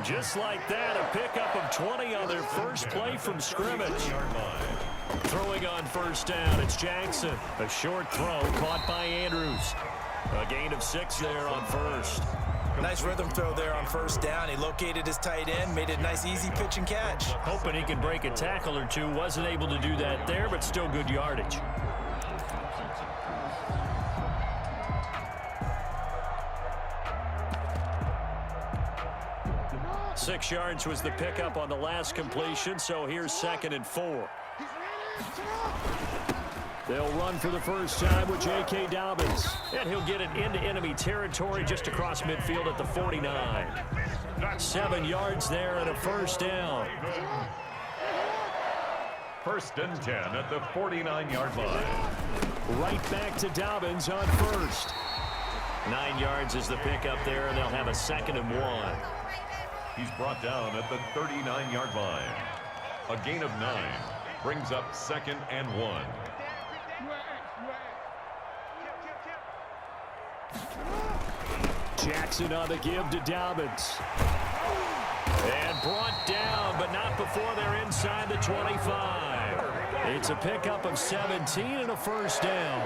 just like that, a pickup of 20 on their first play from scrimmage. Throwing on first down, it's Jackson. A short throw caught by Andrews. A gain of 6 there on first. Nice rhythm throw there on first down. He located his tight end, made it a nice easy pitch and catch. Hoping he could break a tackle or two. Wasn't able to do that there, but still good yardage. Six yards was the pickup on the last completion, so here's 2nd and 4. They'll run for the first time with J.K. Dobbins. And he'll get it into enemy territory just across midfield at the 49. 7 yards there and a first down. 1st and 10 at the 49-yard line. Right back to Dobbins on first. 9 yards is the pickup there, and they'll have a 2nd and 1. He's brought down at the 39-yard line. A gain of 9 brings up 2nd and 1. Jackson on the give to Dobbins. And brought down, but not before they're inside the 25. It's a pickup of 17 and a first down.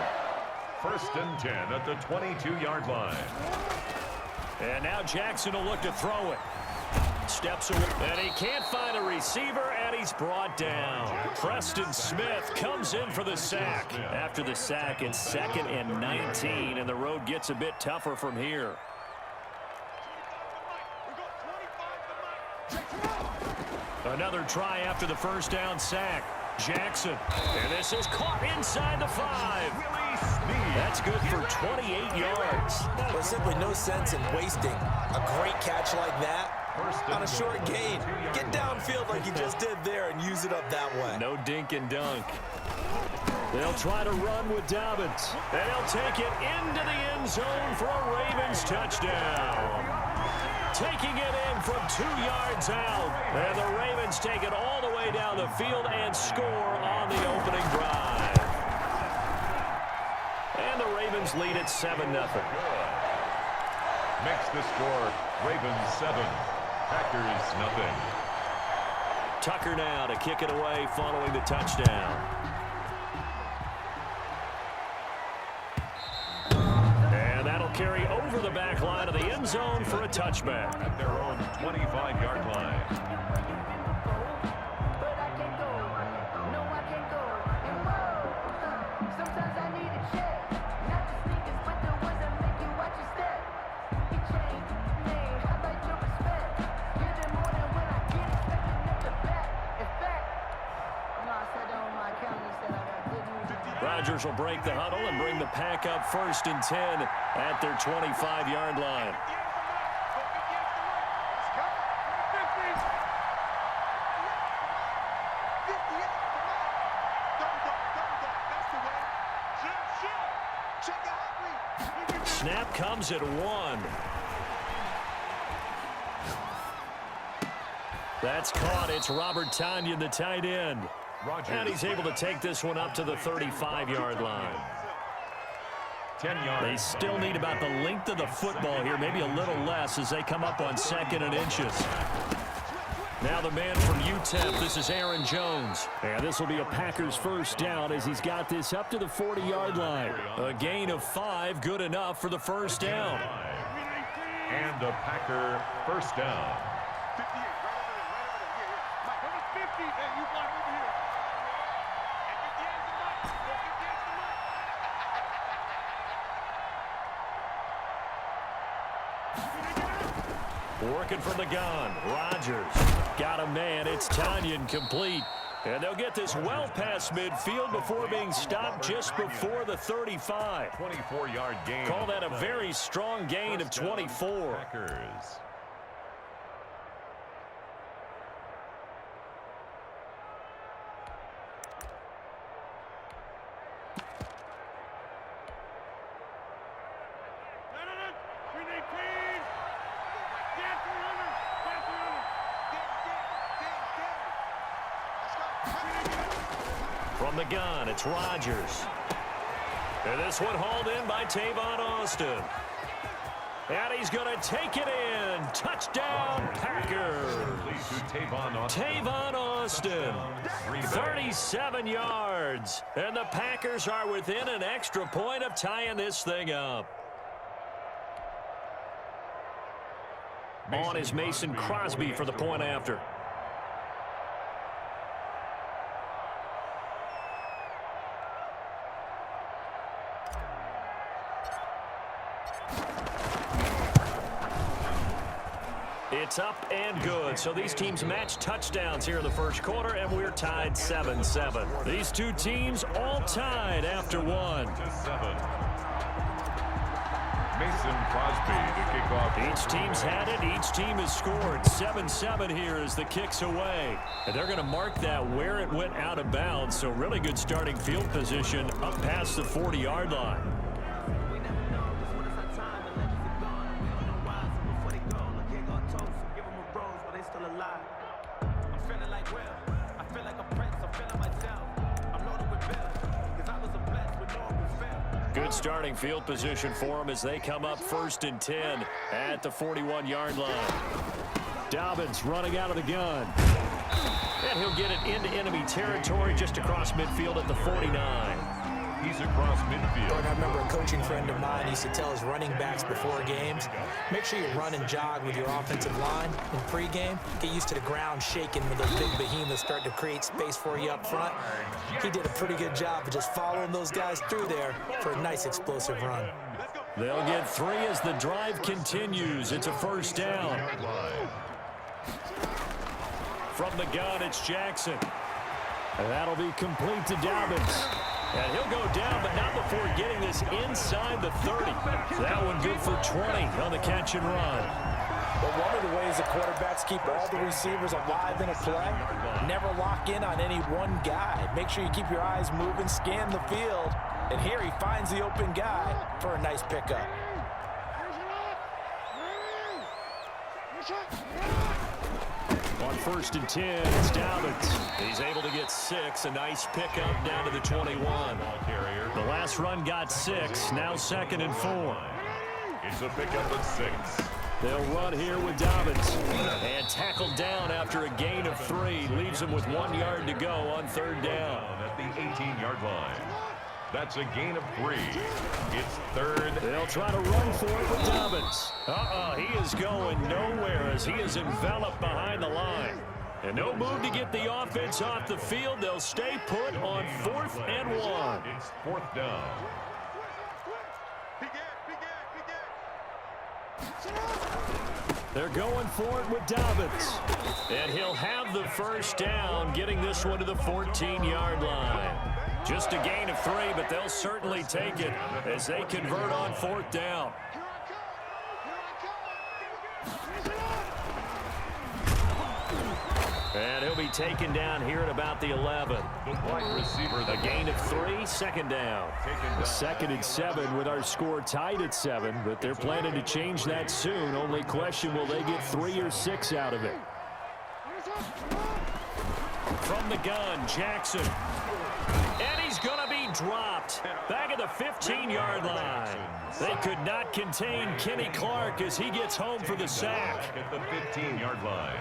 1st and 10 at the 22-yard line. And now Jackson will look to throw it. Steps away, and he can't find a receiver, and he's brought down. Preston Smith comes in for the sack. After the sack, it's 2nd and 19, and the road gets a bit tougher from here. Another try after the first down sack. Jackson, and this is caught inside the 5. That's good for 28 yards. There's simply no sense in wasting a great catch like that on a short gain. Get downfield like you just did there and use it up that way. No dink and dunk. They'll try to run with Dobbins. And he'll take it into the end zone for a Ravens touchdown. Taking it in from 2 yards out. And the Ravens take it all the way down the field and score on the opening drive. And the Ravens lead at 7-0. Makes the score Ravens 7, Packers nothing. Tucker now to kick it away following the touchdown. And that'll carry over the back line of the end zone for a touchback. At their own 25-yard line. Rodgers will break the huddle and bring the pack up 1st and 10 at their 25-yard line. Snap comes at 1. That's caught. It's Robert Tonyan, the tight end. And he's able to take this one up to the 35-yard line. 10 yards. They still need about the length of the football here, maybe a little less as they come up on 2nd and inches. Now the man from UTEP, this is Aaron Jones. And this will be a Packers first down as he's got this up to the 40-yard line. A gain of 5, good enough for the first down. And a Packer first down. Working from the gun, Rodgers got a man. It's Tonyan complete. And they'll get this well past midfield before being stopped just before the 35. 24-yard gain. Call that a very strong gain of 24. Packers. From the gun, it's Rodgers. And this one hauled in by Tavon Austin. And he's going to take it in. Touchdown, Packers. Tavon Austin, 37 yards. And the Packers are within an extra point of tying this thing up. On is Mason Crosby for the point after. It's up and good. So these teams match touchdowns here in the first quarter, and we're tied 7-7. These two teams all tied after one. Mason Crosby to kick off. Each team's had it. Each team has scored. 7-7 here as the kick's away. And they're going to mark that where it went out of bounds. So really good starting field position up past the 40-yard line. Good starting field position for them as they come up 1st and 10 at the 41-yard line. Dobbins running out of the gun. And he'll get it into enemy territory just across midfield at the 49. He's across midfield. I remember a coaching friend of mine used to tell his running backs before games, make sure you run and jog with your offensive line in pregame. Get used to the ground shaking when those big behemoths start to create space for you up front. He did a pretty good job of just following those guys through there for a nice explosive run. They'll get 3 as the drive continues. It's a first down. From the gun, it's Jackson. And that'll be complete to Dobbins. And he'll go down, but not before getting this inside the 30. That one good for 20 on the catch and run. But one of the ways the quarterbacks keep all the receivers alive in a play, never lock in on any one guy. Make sure you keep your eyes moving, scan the field. And here he finds the open guy for a nice pickup. On 1st and 10, it's Dobbins. He's able to get 6. A nice pickup down to the 21. The last run got 6. Now 2nd and 4. It's a pickup of 6. They'll run here with Dobbins. And tackled down after a gain of 3. Leaves him with 1 yard to go on 3rd down. At the 18-yard line. That's a gain of 3. It's 3rd. They'll try to run for it with Dobbins. He is going nowhere as he is enveloped behind the line. And no move to get the offense off the field. They'll stay put on 4th and 1. It's 4th down. They're going for it with Dobbins. And he'll have the first down, getting this one to the 14-yard line. Just a gain of 3, but they'll certainly take it as they convert on 4th down. And he'll be taken down here at about the 11. The wide receiver. A gain of 3, 2nd down. 2nd and 7 with our score tied at 7, but they're planning to change that soon. Only question, will they get 3 or 6 out of it? From the gun, Jackson. And he's going to be dropped back at the 15-yard line. They could not contain Kenny Clark as he gets home for the sack. At the 15-yard line.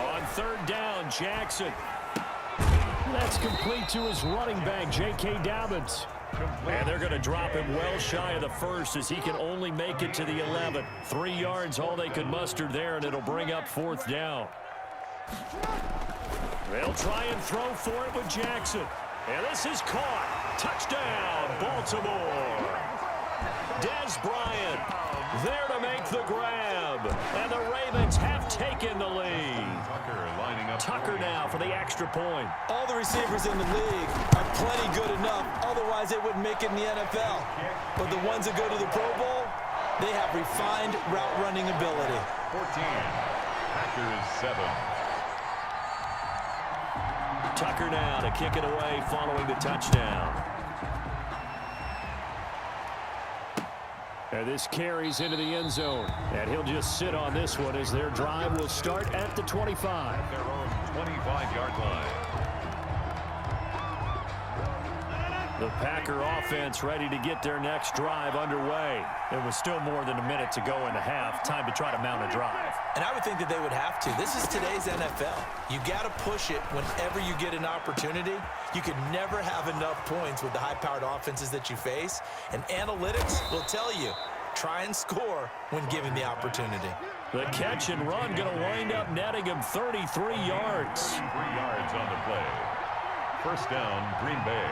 On 3rd down, Jackson. That's complete to his running back, J.K. Dobbins. And they're going to drop him well shy of the 1st as he can only make it to the 11. 3 yards, all they could muster there, and it'll bring up 4th down. They'll try and throw for it with Jackson. And this is caught. Touchdown, Baltimore. Dez Bryant there to make the grab. And the Ravens have taken the lead. Tucker now for the extra point. All the receivers in the league are plenty good enough. Otherwise, they wouldn't make it in the NFL. But the ones that go to the Pro Bowl, they have refined route running ability. 14. Packers 7. Tucker now to kick it away following the touchdown. And this carries into the end zone. And he'll just sit on this one as their drive will start at the 25. Their own 25-yard line. The Packer offense ready to get their next drive underway. There was still more than a minute to go in the half. Time to try to mount a drive. And I would think that they would have to. This is today's NFL. You got to push it whenever you get an opportunity. You can never have enough points with the high-powered offenses that you face. And analytics will tell you, try and score when given the opportunity. The catch and run going to wind up netting him 33 yards. 3 yards on the play. First down, Green Bay.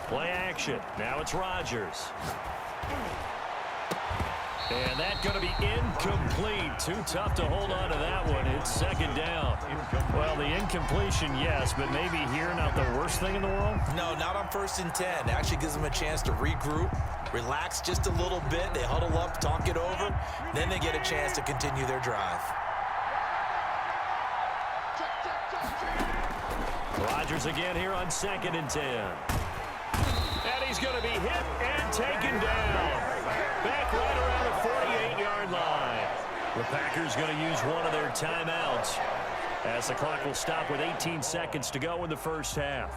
Play action. Now it's Rodgers. And that's going to be incomplete. Too tough to hold on to that one. It's second down. Well, the incompletion, yes, but maybe here not the worst thing in the world? No, not on 1st and 10. It actually gives them a chance to regroup, relax just a little bit. They huddle up, talk it over. Then they get a chance to continue their drive. Rodgers again here on 2nd and 10. And he's going to be hit and taken down. Back right around the 48-yard line. The Packers going to use one of their timeouts as the clock will stop with 18 seconds to go in the first half.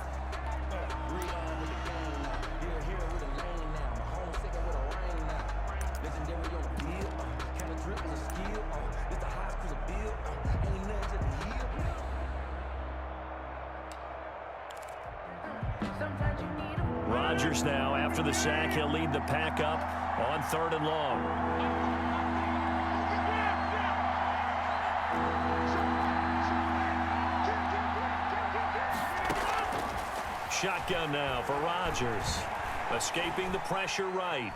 Rodgers now, after the sack, he'll lead the pack up on 3rd and long. Shotgun now for Rodgers. Escaping the pressure right.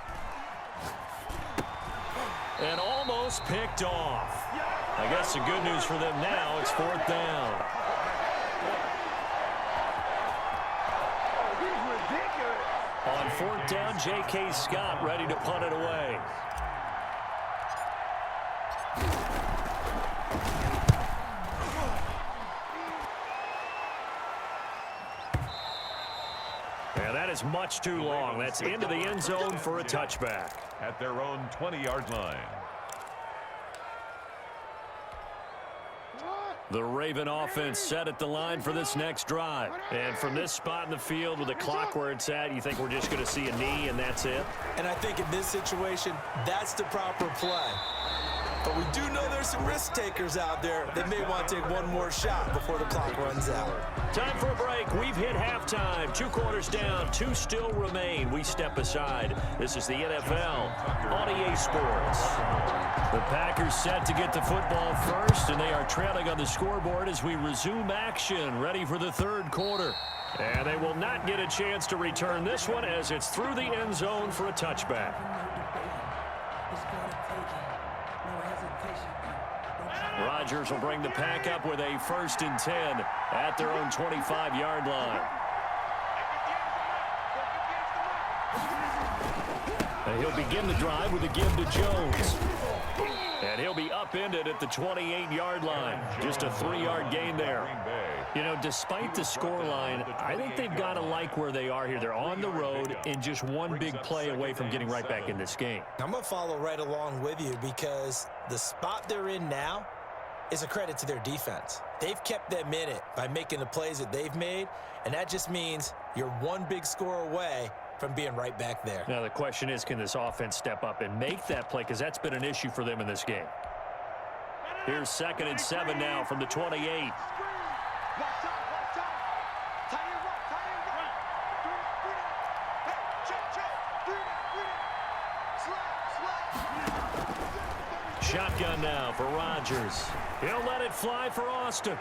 And almost picked off. I guess the good news for them now, it's 4th down. On 4th down, J.K. Scott ready to punt it away. And that is much too long. That's into the end zone for a touchback. At their own 20-yard line. The Raven offense set at the line for this next drive. And from this spot in the field with the clock where it's at, you think we're just going to see a knee and that's it? And I think in this situation, that's the proper play. But we do know there's some risk takers out there that may want to take one more shot before the clock runs out. Time for a break. We've hit halftime. 2 quarters down. 2 still remain. We step aside. This is the NFL on EA Sports. The Packers set to get the football first, and they are trailing on the scoreboard as we resume action, ready for the 3rd quarter. And they will not get a chance to return this one as it's through the end zone for a touchback. Rodgers will bring the pack up with a 1st and 10 at their own 25-yard line. And he'll begin the drive with a give to Jones. And he'll be upended at the 28-yard line. Just a 3-yard gain there. You know, despite the scoreline, I think they've got to like where they are here. They're on the road and just one big play away from getting right back in this game. I'm going to follow right along with you because the spot they're in now is a credit to their defense. They've kept them in it by making the plays that they've made, and that just means you're one big score away from being right back there. Now the question is, can this offense step up and make that play? Because that's been an issue for them in this game. Here's 2nd and 7 now from the 28. Shotgun now for Rodgers. He'll let it fly for Austin.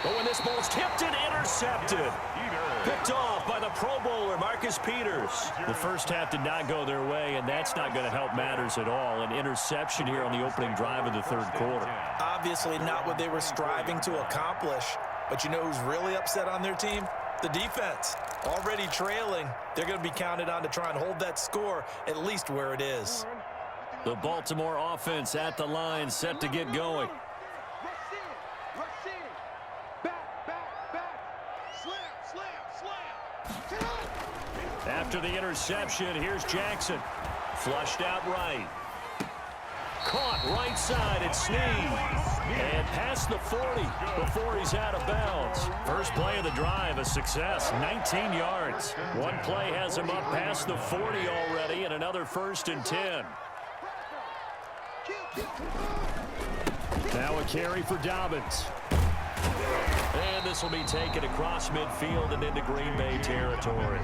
But when this ball's tipped and intercepted. Picked off by the Pro Bowler, Marcus Peters. The first half did not go their way, and that's not going to help matters at all. An interception here on the opening drive of the 3rd quarter. Obviously not what they were striving to accomplish. But you know who's really upset on their team? The defense. Already trailing. They're going to be counted on to try and hold that score at least where it is. The Baltimore offense at the line, set to get going. After the interception, here's Jackson. Flushed out right. Caught right side at Snead. And past the 40 before he's out of bounds. First play of the drive, a success, 19 yards. One play has him up past the 40 already, and another 1st and 10. Now a carry for Dobbins. And this will be taken across midfield and into Green Bay territory.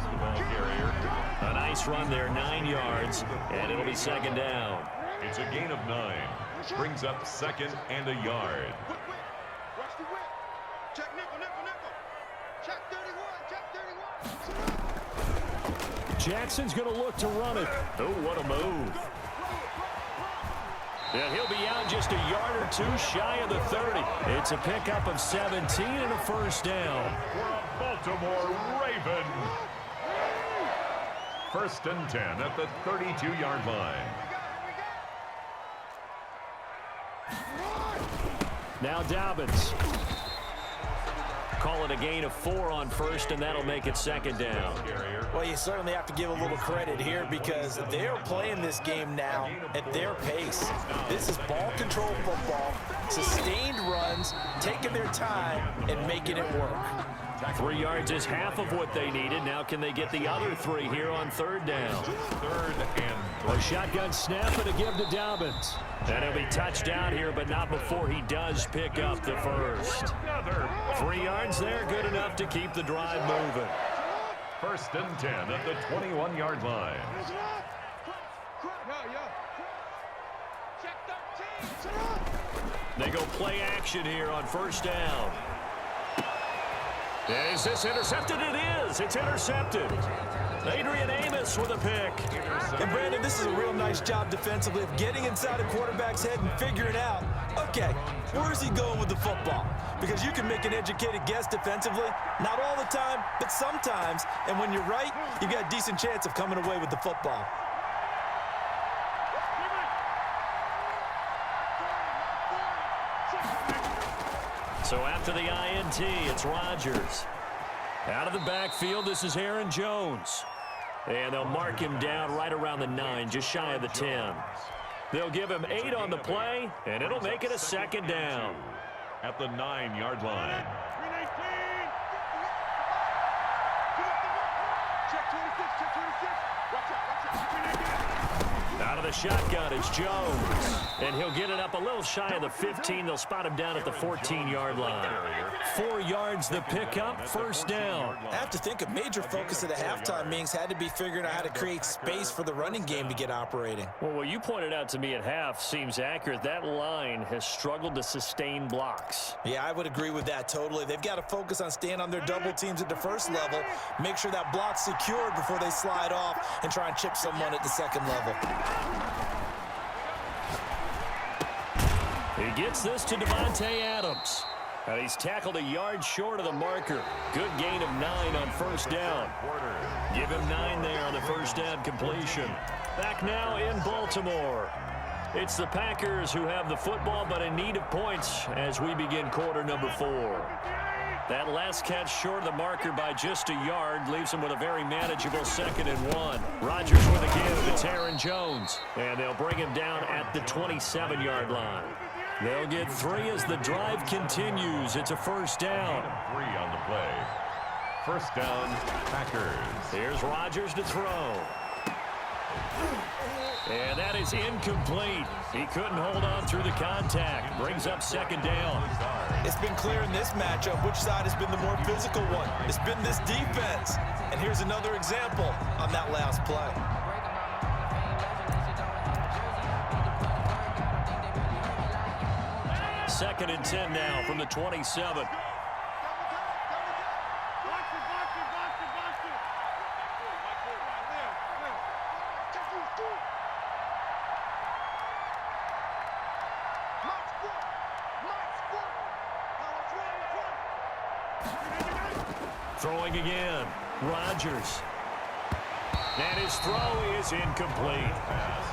A nice run there, 9 yards, and it'll be 2nd down. It's a gain of 9. Brings up 2nd and a yard. Watch the whip. Check nickel, nickel, nickel. Check 31, check 31. Jackson's going to look to run it. Oh, what a move. And he'll be out just a yard or 2 shy of the 30. It's a pickup of 17 and a 1st down. Baltimore Raven. 1st and 10 at the 32-yard line. Now Dobbins. Call it a gain of 4 on 1st, and that'll make it 2nd down. Well, you certainly have to give a little credit here because they're playing this game now at their pace. This is ball control football, sustained runs, taking their time, and making it work. 3 yards is half of what they needed. Now can they get the other 3 here on 3rd down? 3rd and 3. A shotgun snap and a give to Dobbins. And he'll be touched down here, but not before he does pick up the 1st. 3 yards there, good enough to keep the drive moving. 1st and 10 at the 21-yard line. They go play action here on 1st down. Is this intercepted? It is. It's intercepted. Adrian Amos with a pick. And Brandon, this is a real nice job defensively of getting inside a quarterback's head and figuring out, okay, where's he going with the football? Because you can make an educated guess defensively, not all the time, but sometimes. And when you're right, you've got a decent chance of coming away with the football. So after the INT, it's Rodgers. Out of the backfield, this is Aaron Jones. And they'll mark him down right around the 9, just shy of the 10. They'll give him 8 on the play, and it'll make it a 2nd down. At the 9-yard line. Check 26, check 26. Watch out. Out of the shotgun is Jones. And he'll get it up a little shy of the 15. They'll spot him down at the 14-yard line. 4 yards the pickup, 1st down. I have to think a major focus of the halftime meetings had to be figuring out how to create space for the running game to get operating. Well, what you pointed out to me at half seems accurate. That line has struggled to sustain blocks. Yeah, I would agree with that totally. They've got to focus on staying on their double teams at the 1st level, make sure that block's secured before they slide off and try and chip someone at the 2nd level. He gets this to Devontae Adams. And he's tackled a yard short of the marker. Good gain of 9 on 1st down. Give him 9 there on the 1st down completion. Back now in Baltimore. It's the Packers who have the football but in need of points as we begin quarter number 4. That last catch short of the marker by just a yard leaves him with a very manageable 2nd and 1. Rodgers with a give. It's Aaron Jones. And they'll bring him down at the 27-yard line. They'll get 3 as the drive continues. It's a 1st down. 3 on the play. 1st down, Packers. Here's Rodgers to throw. And that is incomplete. He couldn't hold on through the contact. Brings up 2nd down. It's been clear in this matchup which side has been the more physical one. It's been this defense. And here's another example on that last play. 2nd and 10 now from the 27. Throwing again. Rodgers. And his throw is incomplete.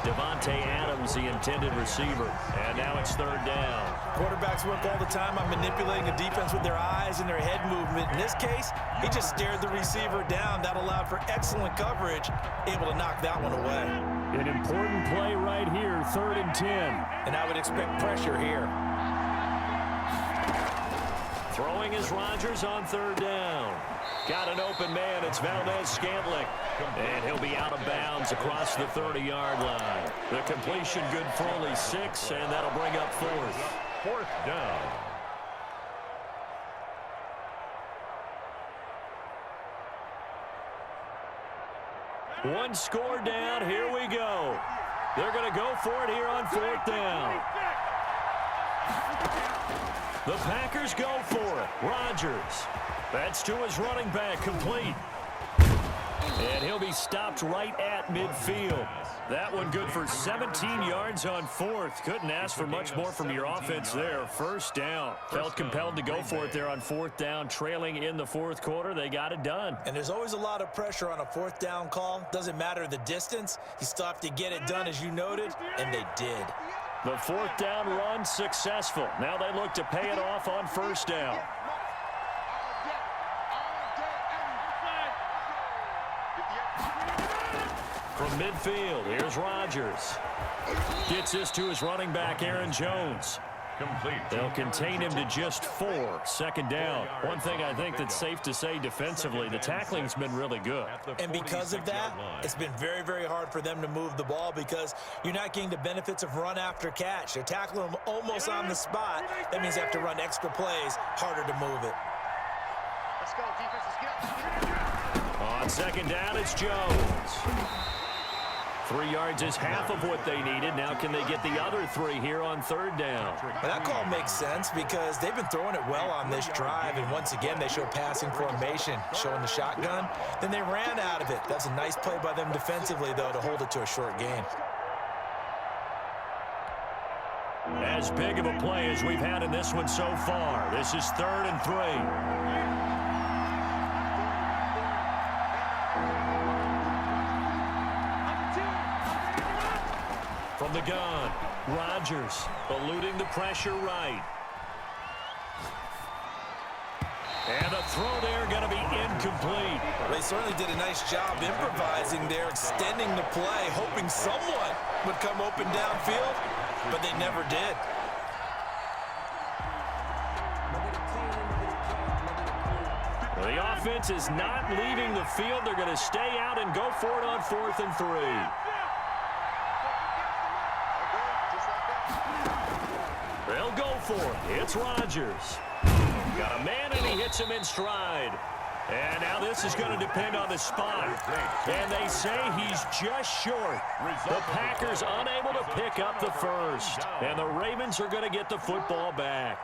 Devontae Adams, the intended receiver. And now it's third down. Quarterbacks work all the time on manipulating the defense with their eyes and their head movement. In this case, he just stared the receiver down. That allowed for excellent coverage, able to knock that one away. An important play right here, 3rd and 10. And I would expect pressure here. Throwing is Rodgers on 3rd down. Got an open man. It's Valdez-Scantling. And he'll be out of bounds across the 30-yard line. The completion good for only 6, and that'll bring up 4th. 4th down. One score down. Here we go. They're going to go for it here on 4th down. The Packers go for it. Rodgers. That's to his running back, complete. And he'll be stopped right at midfield. That one good for 17 yards on 4th. Couldn't ask for much more from your offense there. 1st down. Felt compelled to go for it there on 4th down. Trailing in the 4th quarter, they got it done. And there's always a lot of pressure on a 4th down call. Doesn't matter the distance. You still have to get it done, as you noted, and they did. The 4th down run successful. Now they look to pay it off on 1st down. From midfield, here's Rodgers. Gets this to his running back, Aaron Jones. Complete. They'll contain him to just 4. 2nd down. One thing I think that's safe to say defensively, the tackling's been really good. And because of that, it's been very, very hard for them to move the ball because you're not getting the benefits of run after catch. They're tackling them almost on the spot. That means they have to run extra plays, harder to move it. Let's go, defense. Let's get On 2nd down, it's Jones. 3 yards is half of what they needed. Now can they get the other 3 here on 3rd down? Well, that call makes sense because they've been throwing it well on this drive, and once again, they show passing formation, showing the shotgun. Then they ran out of it. That's a nice play by them defensively, though, to hold it to a short gain. As big of a play as we've had in this one so far. This is 3rd and 3. From the gun, Rodgers eluding the pressure right. And a throw there going to be incomplete. They certainly did a nice job improvising there, extending the play, hoping someone would come open downfield, but they never did. Well, the offense is not leaving the field. They're going to stay out and go for it on 4th and 3. They'll go for it. It's Rodgers. Got a man, and he hits him in stride. And now this is going to depend on the spot. And they say he's just short. The Packers unable to pick up the first. And the Ravens are going to get the football back.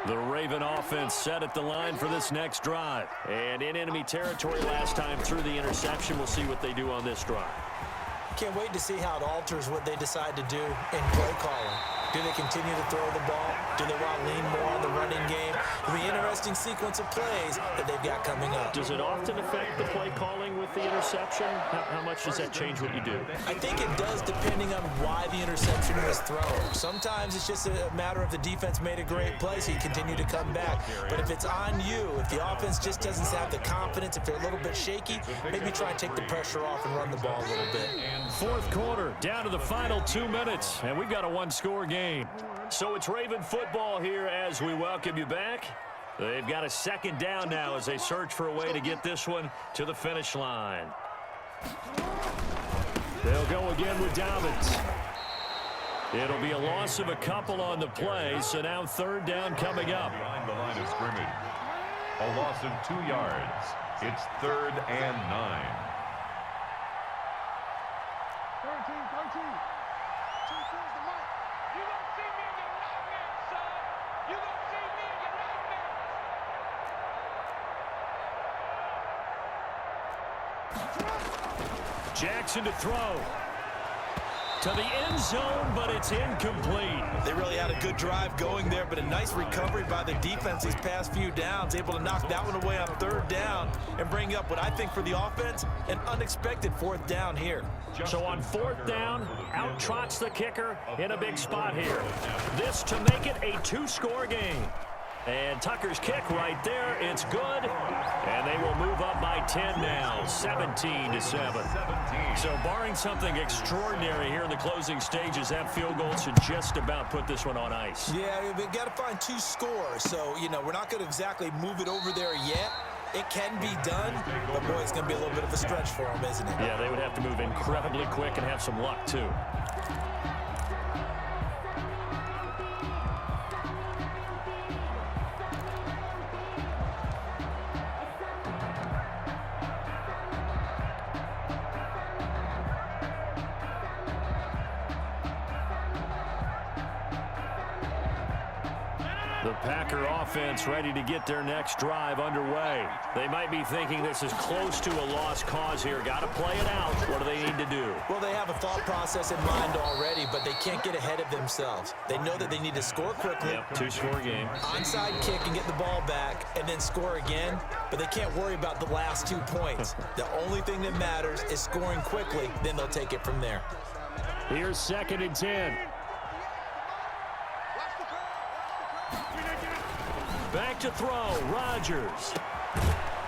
The Raven offense set at the line for this next drive. And in enemy territory last time through the interception. We'll see what they do on this drive. Can't wait to see how it alters what they decide to do in play calling. Do they continue to throw the ball? Do they want to lean more on the running game? It'll be an interesting sequence of plays that they've got coming up. Does it often affect the play calling with the interception? How much does that change what you do? I think it does depending on why the interception was thrown. Sometimes it's just a matter of the defense made a great play, so you continue to come back. But if it's on you, if the offense just doesn't have the confidence, if they're a little bit shaky, maybe try and take the pressure off and run the ball a little bit. 4th quarter, down to the final 2 minutes, and we've got a one-score game. So it's Raven football here as we welcome you back. They've got a 2nd down now as they search for a way to get this one to the finish line. They'll go again with Dobbins. It'll be a loss of a couple on the play, so now 3rd down coming up. Behind the line of scrimmage. A loss of 2 yards. It's 3rd and 9. 13. Two towards the mic. You don't see me in your nightmares, son. You don't see me in your nightmares. Jackson to throw. to the end zone, but it's incomplete. They really had a good drive going there, but a nice recovery by the defense these past few downs, able to knock that one away on third down and bring up what I think for the offense, an unexpected fourth down here. So on fourth down, out trots the kicker in a big spot here. This to make it a two-score game. And Tucker's kick right there, it's good. And they will move up by 10 now, 17-7. So barring something extraordinary here in the closing stages, that field goal should just about put this one on ice. Yeah, we've got to find two scores. So, we're not going to exactly move it over there yet. It can be done, but boy, it's going to be a little bit of a stretch for them, isn't it? Yeah, they would have to move incredibly quick and have some luck, too. The Packer offense ready to get their next drive underway. They might be thinking this is close to a lost cause here. Got to play it out. What do they need to do? Well, they have a thought process in mind already, but they can't get ahead of themselves. They know that they need to score quickly. Yep, two-score game. Onside kick and get the ball back and then score again, but they can't worry about the last 2 points. The only thing that matters is scoring quickly, then they'll take it from there. Here's 2nd and 10. Back to throw, Rodgers.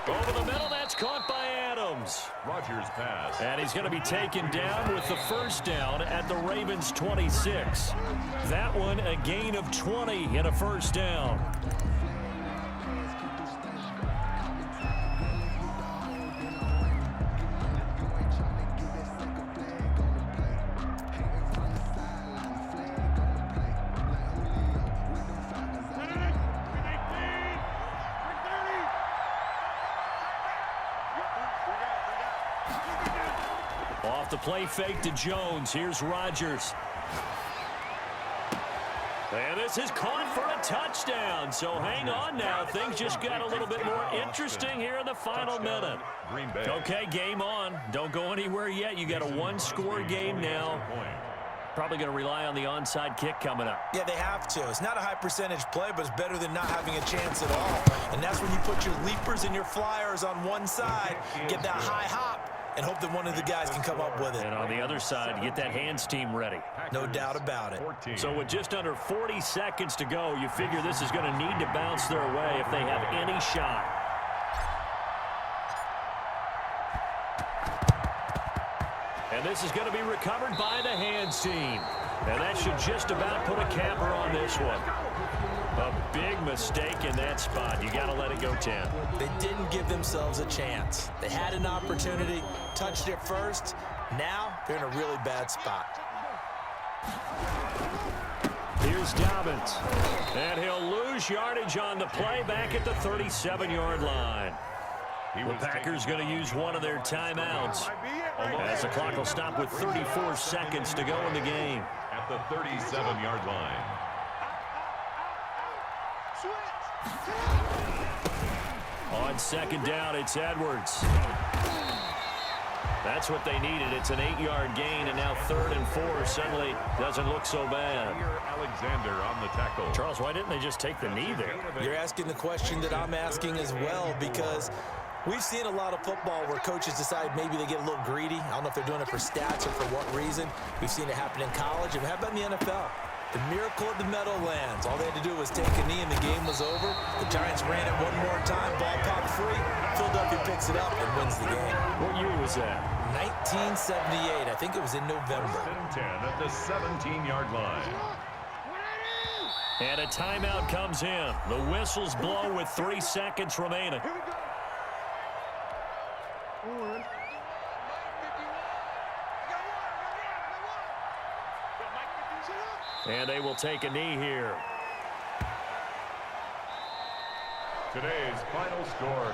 Over the middle, that's caught by Adams. Rodgers pass. And he's going to be taken down with the first down at the Ravens' 26. That one a gain of 20 and a first down. Off the play fake to Jones. Here's Rodgers. And this is caught for a touchdown. So hang on now. Things just got a little bit more interesting here in the final minute. Green Bay. Okay, game on. Don't go anywhere yet. You got a one-score game now. Probably going to rely on the onside kick coming up. Yeah, they have to. It's not a high percentage play, but it's better than not having a chance at all. And that's when you put your leapers and your flyers on one side, get that high hop, and hope that one of the guys can come up with it. And on the other side, get that hands team ready. No doubt about it. So with just under 40 seconds to go, you figure this is going to need to bounce their way if they have any shot. And this is going to be recovered by the hands team. And that should just about put a capper on this one. A big mistake in that spot. You got to let it go 10. They didn't give themselves a chance. They had an opportunity, touched it first. Now they're in a really bad spot. Here's Dobbins. And he'll lose yardage on the play back at the 37-yard line. The Packers going to use one of their timeouts as the clock will stop with 34 seconds to go in the game. At the 37-yard line. On second down, it's Edwards. That's what they needed. It's an 8-yard gain, and now 3rd and 4 suddenly doesn't look so bad. Alexander on the tackle. Charles, why didn't they just take the knee there? You're asking the question that I'm asking as well, because we've seen a lot of football where coaches decide maybe they get a little greedy. I don't know if they're doing it for stats or for what reason. We've seen it happen in college. And how about in the NFL? The miracle of the Meadowlands. All they had to do was take a knee and the game was over. The Giants ran it one more time. Ball popped free. Philadelphia picks it up and wins the game. What year was that? 1978. I think it was in November. 10 at the 17-yard line. And a timeout comes in. The whistles blow with 3 seconds remaining. And they will take a knee here. Today's final score.